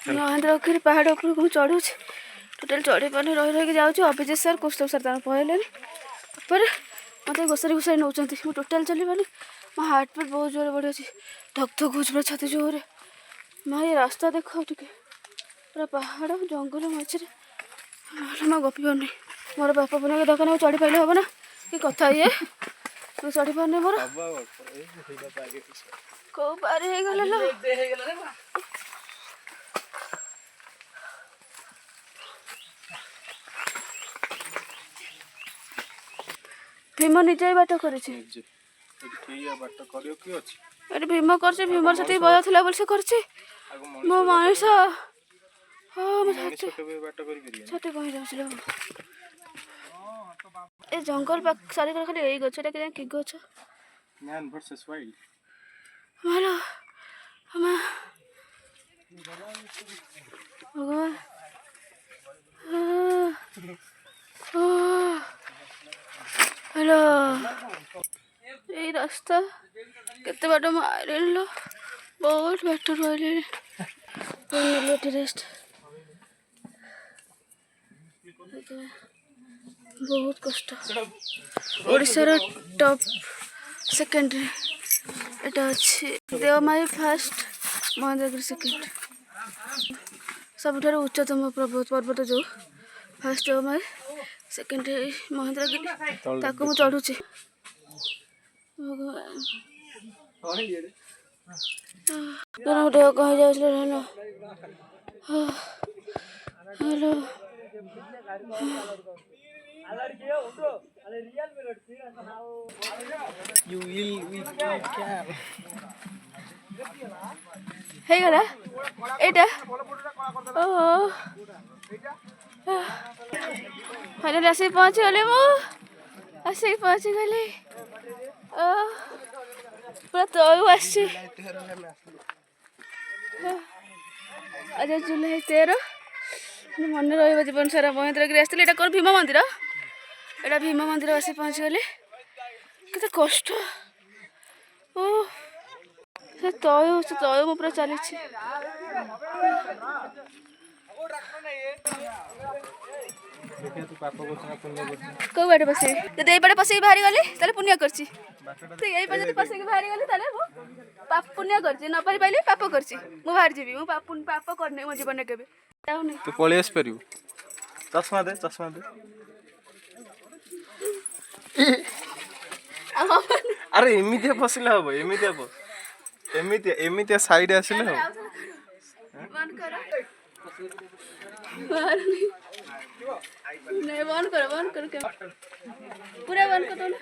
ମହେନ୍ଦ୍ରଗିରି ପାହାଡ଼ ଉପରକୁ ମୁଁ ଚଢ଼ୁଛି ଟୋଟାଲ ଚଢ଼ି ପାରୁନି ରହିକି ଯାଉଛି ଅଭିଜିତ ସାର୍ କୌସ୍ତୁଭ ସାର୍ ତାଙ୍କୁ ପଳେଇଲେଣି ଉପରେ ମୋତେ ଘୋଷାରି ନେଉଛନ୍ତି ମୁଁ ଟୋଟାଲ ଚାଲିପାରୁନି ମୋ ହାର୍ଟ ବିଟ୍ ବହୁତ ଜୋରରେ ବଢ଼ି ଅଛି ଧକ୍ ଧକ୍ ହେଉଛି ପୁରା ଛାତି ଜୋରରେ ମା ଏ ରାସ୍ତା ଦେଖ ଟିକେ ପୁରା ପାହାଡ଼ ଜଙ୍ଗଲ ମଝିରେ ମୁଁ ଗପି ପାରୁନି ମୋର ବାପା ପୁଣି ଦୋକାନ ଚଢ଼ି ପାଇଲେ ହେବ ନା କି କଥା ଇଏ ମୁଁ ଚଢ଼ି ପାରୁନି ମୋର କୋଉ ପାରି ହେଇଗଲା ଲୋ भीम निजे बाट कर भीम कर भीम से बय थी बोल से कर मो मनीष छाती कहीं जाऊँ ए जंगल सारी खाली यही गच कि गच हेलो भगवान हेलो ये रास्ता केते बाट मारे बहुत बाट रही रेस्ट बहुत कष्ट ओडिशार टॉप सेकेंडरी एटा अच्छी देवमाई फर्स्ट महेंद्रगिरी सेकेंड सबुठार उच्चतम पर्वत जो फर्स्ट देवमाई सेकेंड महेंद्रगिरी ताको मु चढ़ुची भगवान देह कहीं जाए हेलो हे गला एटा फाइनली आसिक पहुँची गली आसिक पहुँची गली पूरा तलू आसी आज जुलाई 13 मन रहा जीवन सारा महेंद्रगिरी आसती एटा कौन भीम मंदिर एटा भीम मंदिर आसी पहुँची गली केते कष्ट ओ से तय मु पूरा चली कौ बाटे पसे जब ये पसे बाहरी गली ताले पुण्य करछि यही पसे पसे बाहरी गली ताले पाप पुण्य करछि न पारि पाइले पाप करछि मु बाहर जीवी मु पाप करने मो जीवन केबे तू पळी आस परियो चश्मा दे अरे एमितिया फसिला हो एमितिया साइड आसिले हो बंद करो नहीं बंद करो पूरा बंद कर दो ना।